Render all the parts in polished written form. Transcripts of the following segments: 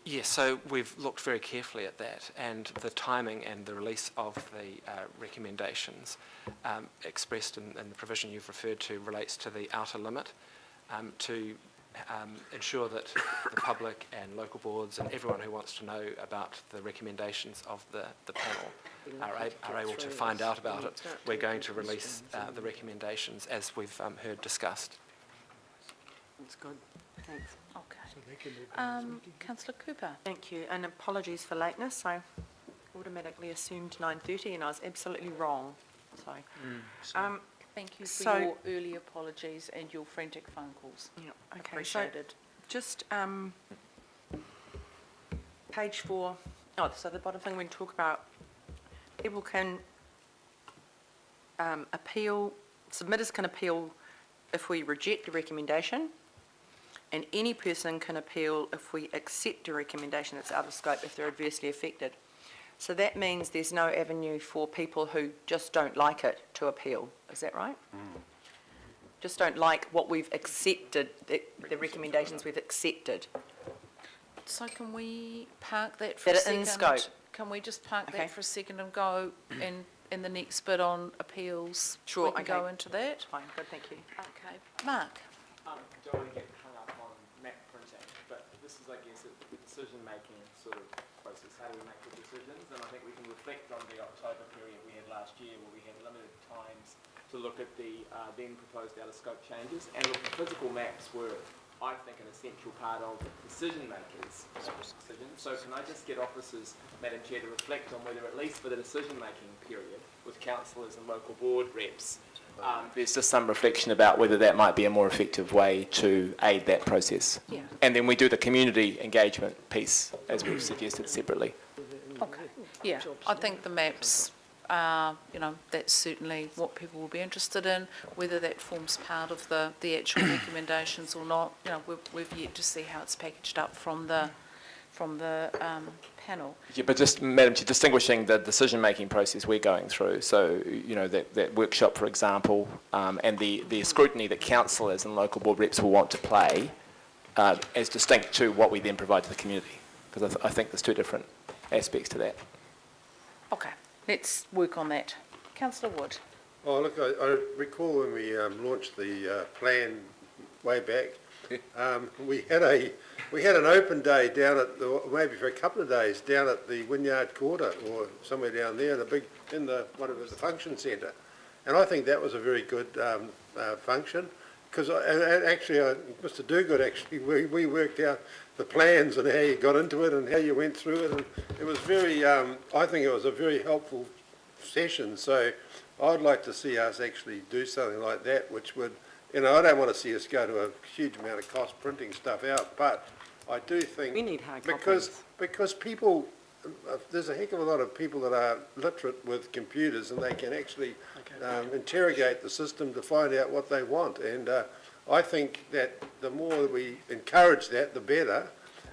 Yes, so we've looked very carefully at that, and the timing and the release of the recommendations expressed in the provision you've referred to relates to the outer limit to ensure that the public and local boards and everyone who wants to know about the recommendations of the panel are able to find out about it. We're going to release the recommendations as we've heard discussed. That's good. Thanks. Okay. Councillor Cooper. Thank you, and apologies for lateness. I automatically assumed 9:30 and I was absolutely wrong. So, Thank you for your early apologies and your frantic phone calls. Yeah, okay. Appreciated. So just page 4. Oh, so the bottom thing we talk about, people can appeal, submitters can appeal if we reject a recommendation, and any person can appeal if we accept a recommendation that's out of scope if they're adversely affected. So that means there's no avenue for people who just don't like it to appeal. Is that right? Just don't like what we've accepted, the recommendations we've accepted. So can we park that for a That are second? in scope. Can we just park that for a second and go in the next bit on appeals? Sure, we can go into that. Fine, good, thank you. Okay. Mark. Don't want to get hung up on map printing, but this is, I guess, a decision-making sort of process. How do we make the decisions? And I think we can reflect on the October period we had last year, where we had limited times to look at the then proposed out-of-scope changes. And look, the physical maps were, I think, an essential part of decision-makers' decisions. So can I just get officers, Madam Chair, to reflect on whether, at least for the decision-making period, with councillors and local board reps, there's just some reflection about whether that might be a more effective way to aid that process. Yeah. And then we do the community engagement piece, as we've suggested, separately. Okay. Yeah, I think the maps are, that's certainly what people will be interested in. Whether that forms part of the actual recommendations or not, we've yet to see how it's packaged up from the panel. Yeah, but just, Madam Chair, distinguishing the decision-making process we're going through, so, that workshop, for example, and the scrutiny that councillors and local board reps will want to play as distinct to what we then provide to the community, because I think there's two different aspects to that. Okay, let's work on that. Councillor Wood. Oh, look, I recall when we launched the plan way back, we had an open day down at maybe for a couple of days down at the Wynyard Quarter or somewhere down there, in the function centre, and I think that was a very good function, because Mr. Dogood actually we worked out the plans and how you got into it and how you went through it, and it was very I think it was a very helpful session. So I'd like to see us actually do something like that, which would, I don't want to see us go to a huge amount of cost printing stuff out, but I do think We need hard because people, there's a heck of a lot of people that are literate with computers, and they can actually interrogate the system to find out what they want. And I think that the more we encourage that, the better.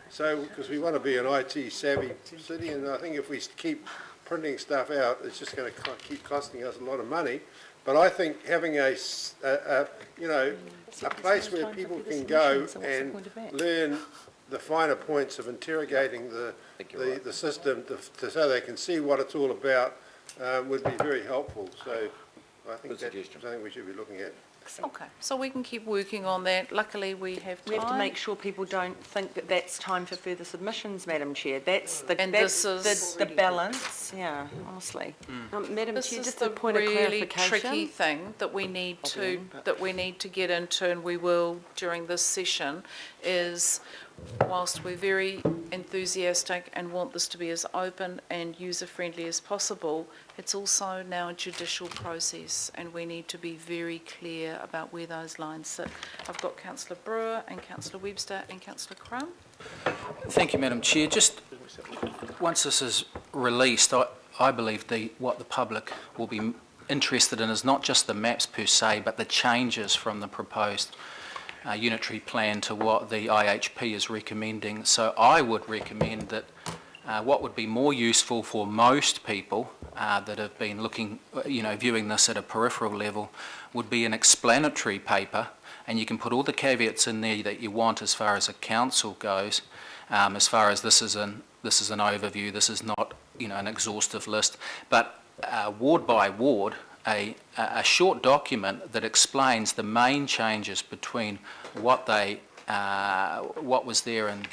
So, because we want to be an IT savvy city, and I think if we keep printing stuff out, it's just going to keep costing us a lot of money. But I think having a place where people can go and learn the finer points of interrogating the system so they can see what it's all about would be very helpful. So I think that's something we should be looking at. Okay, so we can keep working on that. Luckily, we have time. We have to make sure people don't think that that's time for further submissions, Madam Chair. That's the balance. Yeah, honestly. Madam This Chair, is just the a point of really clarification. tricky thing that we need to get into, and we will during this session, is whilst we're very enthusiastic and want this to be as open and user-friendly as possible, it's also now a judicial process, and we need to be very clear about where those lines sit. I've got Councillor Brewer and Councillor Webster and Councillor Crum. Thank you, Madam Chair. Just once this is released, I believe what the public will be interested in is not just the maps per se, but the changes from the proposed unitary plan to what the IHP is recommending. So I would recommend that what would be more useful for most people that have been looking, viewing this at a peripheral level, would be an explanatory paper, and you can put all the caveats in there that you want as far as a council goes, As far as this is an overview, this is not, an exhaustive list, but ward by ward, a short document that explains the main changes between what was there in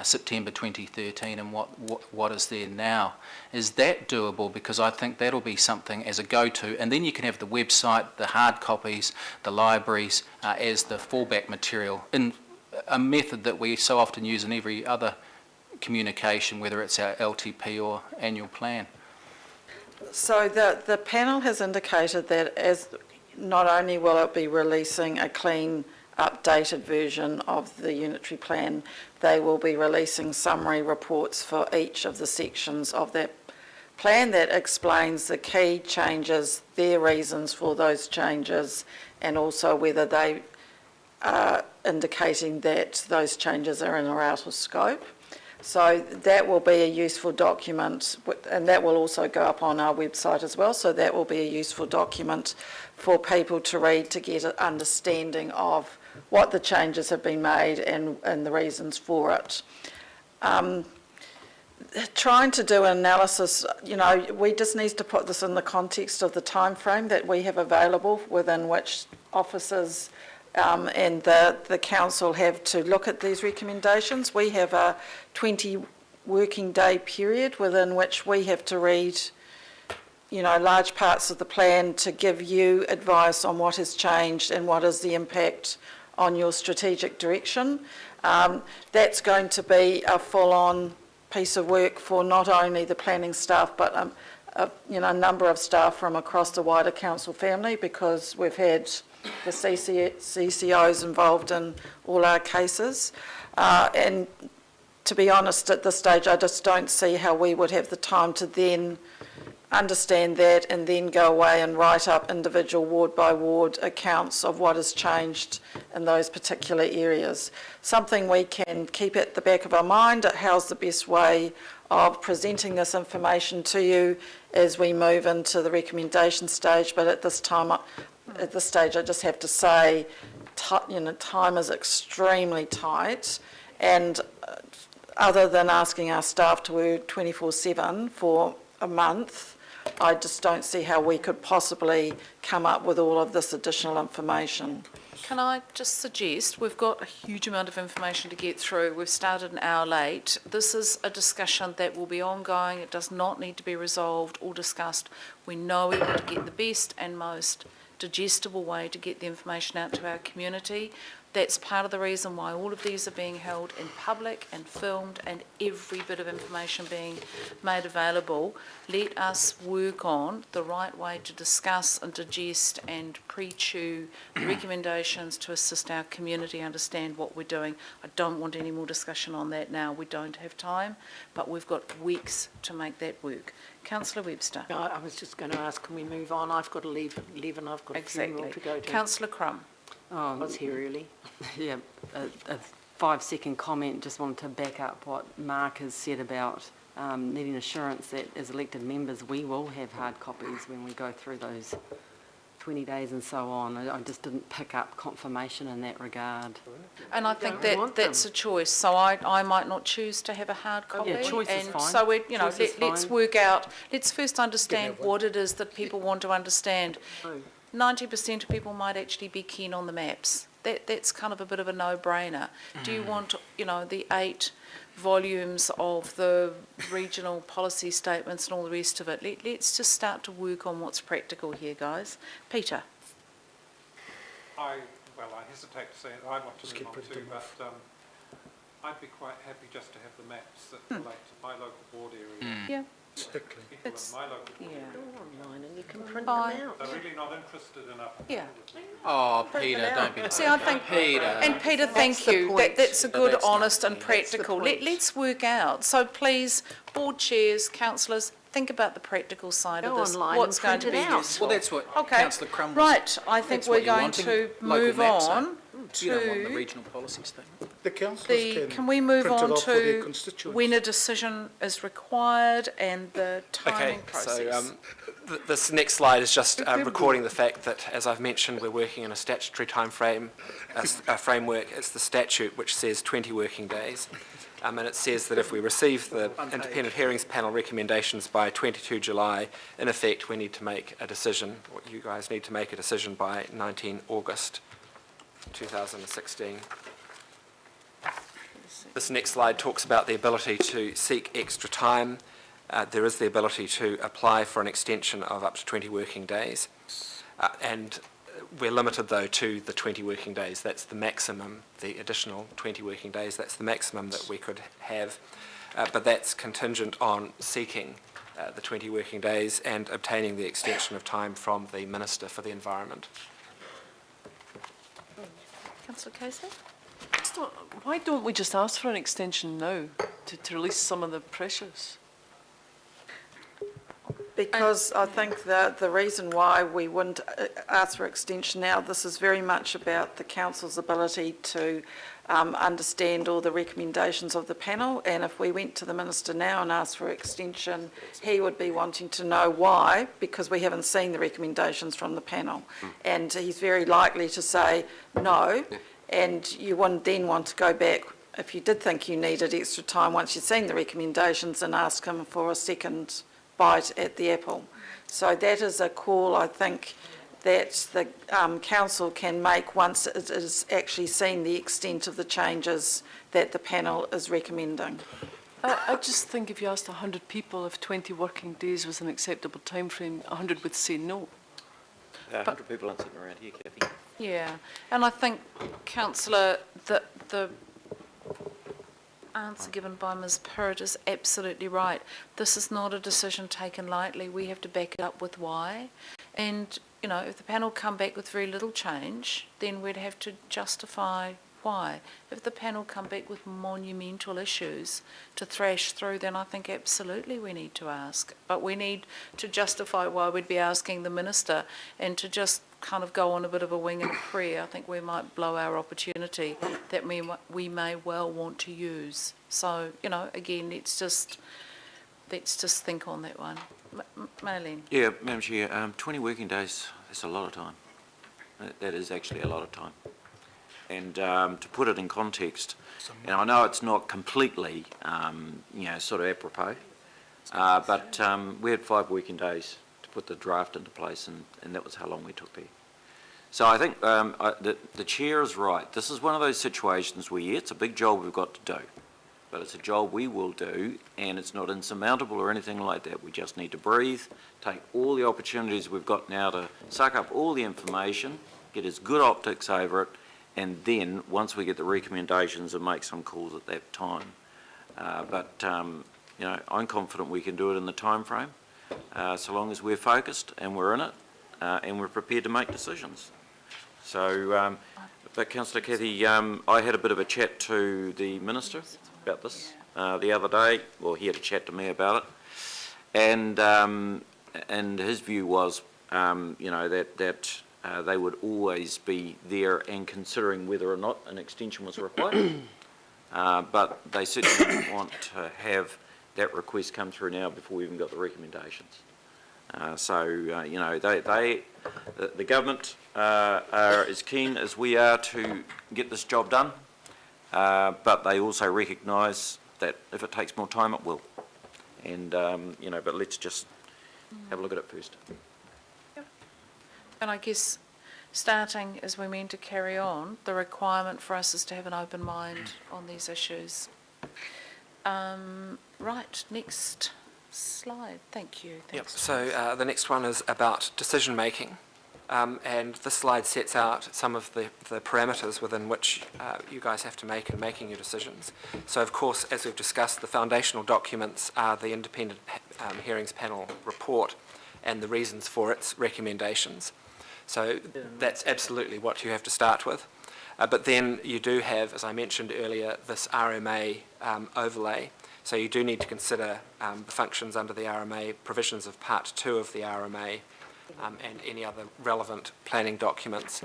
September 2013 and what is there now. Is that doable? Because I think that'll be something as a go-to, and then you can have the website, the hard copies, the libraries as the fallback material, in a method that we so often use in every other communication, whether it's our LTP or annual plan. So the panel has indicated that as not only will it be releasing a clean, updated version of the unitary plan, they will be releasing summary reports for each of the sections of that plan that explains the key changes, their reasons for those changes, and also whether they are indicating that those changes are in or out of scope. So that will be a useful document, and that will also go up on our website as well, so that will be a useful document for people to read to get an understanding of what the changes have been made and the reasons for it. Trying to do an analysis, we just need to put this in the context of the time frame that we have available within which officers and the council have to look at these recommendations. We have a 20 working day period within which we have to read large parts of the plan to give you advice on what has changed and what is the impact on your strategic direction. That's going to be a full-on piece of work for not only the planning staff but a number of staff from across the wider council family, because we've had the CCOs involved in all our cases. And to be honest, at this stage, I just don't see how we would have the time to then understand that and then go away and write up individual ward by ward accounts of what has changed in those particular areas. Something we can keep at the back of our mind, how's the best way of presenting this information to you as we move into the recommendation stage, but at this stage I just have to say time is extremely tight, and other than asking our staff to work 24/7 for a month, I just don't see how we could possibly come up with all of this additional information. Can I just suggest, we've got a huge amount of information to get through. We've started an hour late. This is a discussion that will be ongoing. It does not need to be resolved or discussed. We know we want to get the best and most digestible way to get the information out to our community. That's part of the reason why all of these are being held in public and filmed, and every bit of information being made available. Let us work on the right way to discuss and digest and pre-chew the recommendations to assist our community understand what we're doing. I don't want any more discussion on that now. We don't have time, but we've got weeks to make that work. Councillor Webster. No, I was just going to ask, can we move on? I've got to leave at 11. I've got a funeral to go to. Councillor Crum. I was here early. Yeah, a 5-second comment. Just wanted to back up what Mark has said about needing assurance that as elected members we will have hard copies when we go through those 20 days and so on. I just didn't pick up confirmation in that regard. And I think that's a choice. So I might not choose to have a hard copy. Yeah, choice is and fine. so let's fine. work out. Let's first understand what it is that people want to understand. 90% of people might actually be keen on the maps. That's kind of a bit of a no-brainer. Do you want, the 8 volumes of the regional policy statements and all the rest of it? Let's just start to work on what's practical here, guys. Peter. I hesitate to say it. I want to move on too, but I'd be quite happy just to have the maps that relate to my local board area. Yeah. People in my local board area. Online, and you can print Fine. them out. They're really not interested enough. Yeah. Oh, Peter, don't be... See, I think, Peter. and Peter, thank the you. point. That's a good, That's not- honest and yeah. practical. Let's work out. So please, board chairs, councillors, think about the practical side Go of this. online What's and going print to it be out. useful. Well, that's what Okay. Councillor Crum was... Right, I think That's we're what you're going wanting. to Local move maps, on You don't want the to regional policy statement. The councillors can we move print it on off for their to constituents. when a decision is required and the timing process? So this next slide is just recording the fact that, as I've mentioned, we're working in a statutory time frame, a framework. It's the statute which says 20 working days. And it says that if we receive the independent hearings panel recommendations by 22 July, in effect, we need to make a decision, or you guys need to make a decision by 19 August 2016. This next slide talks about the ability to seek extra time. There is the ability to apply for an extension of up to 20 working days. And we're limited, though, to the 20 working days. That's the maximum, the additional 20 working days. That's the maximum that we could have. But that's contingent on seeking the 20 working days and obtaining the extension of time from the Minister for the Environment. Councillor Casey? Why don't we just ask for an extension now to release some of the pressures? Because I think that the reason why we wouldn't ask for extension now, this is very much about the council's ability to understand all the recommendations of the panel, and if we went to the Minister now and asked for extension, he would be wanting to know why, because we haven't seen the recommendations from the panel. And he's very likely to say no, and you wouldn't then want to go back, if you did think you needed extra time once you'd seen the recommendations, and ask him for a second bite at the apple. So that is a call, I think, that the council can make once it has actually seen the extent of the changes that the panel is recommending. I just think if you asked 100 people if 20 working days was an acceptable timeframe, 100 would say no. 100 people aren't sitting around here, Kathy. Yeah, and I think, Councillor, that the answer given by Ms Pirrett is absolutely right. This is not a decision taken lightly. We have to back it up with why. And, you know, if the panel come back with very little change, then we'd have to justify why. If the panel come back with monumental issues to thrash through, then I think absolutely we need to ask. But we need to justify why we'd be asking the Minister, and to just kind of go on a bit of a wing and a prayer, I think we might blow our opportunity that we may well want to use. So, you know, again, let's just think on that one. Marlene? Yeah, Madam Chair, 20 working days, that's a lot of time. That is actually a lot of time. And to put it in context, and I know it's not completely, you know, sort of apropos, but we had 5 working days to put the draft into place, and that was how long we took there. So I think the Chair is right. This is one of those situations where, yeah, it's a big job we've got to do, but it's a job we will do, and it's not insurmountable or anything like that. We just need to breathe, take all the opportunities we've got now to suck up all the information, get as good optics over it, and then, once we get the recommendations, and make some calls at that time. You know, I'm confident we can do it in the time frame, so long as we're focused and we're in it, and we're prepared to make decisions. So, but Councillor Cathy, I had a bit of a chat to the Minister about this the other day. Well, he had a chat to me about it, and his view was, you know, that they would always be there and considering whether or not an extension was required, but they certainly didn't want to have that request come through now before we even got the recommendations. You know, the government are as keen as we are to get this job done, but they also recognise that if it takes more time, it will. And, you know, but let's just have a look at it first. And I guess, starting as we mean to carry on, the requirement for us is to have an open mind on these issues. Right, next slide. Thank you. Yep. So the next one is about decision making, and this slide sets out some of the parameters within which you guys have to make in making your decisions. So of course, as we've discussed, the foundational documents are the independent hearings panel report and the reasons for its recommendations. So that's absolutely what you have to start with. But then you do have, as I mentioned earlier, this RMA overlay. So you do need to consider the functions under the RMA, provisions of Part 2 of the RMA, and any other relevant planning documents.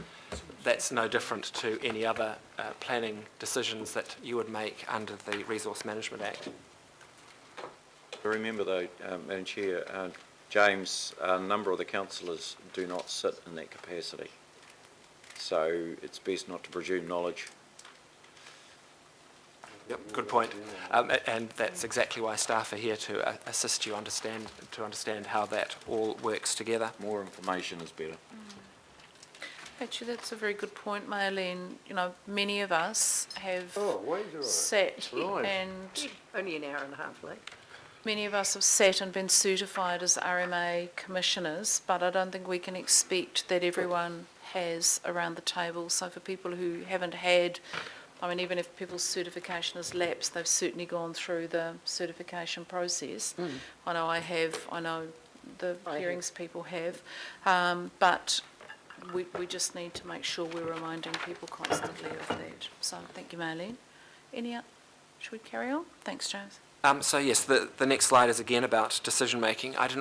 That's no different to any other planning decisions that you would make under the Resource Management Act. Remember though, Madam Chair, James, a number of the councillors do not sit in that capacity, so it's best not to presume knowledge. Yep, good point. And that's exactly why staff are here to assist you understand how that all works together. More information is better. Actually, that's a very good point, Maylene. You know, many of us have sat Right. and Only an hour and a half late. many of us have sat and been certified as RMA commissioners, but I don't think we can expect that everyone has around the table. So for people who haven't had, I mean, even if people's certification has lapsed, they've certainly gone through the certification process. I know I have, I know the hearings people have, but we just need to make sure we're reminding people constantly of that. So thank you, Maylene. Should we carry on? Thanks, James. So yes, the next slide is again about decision making. I didn't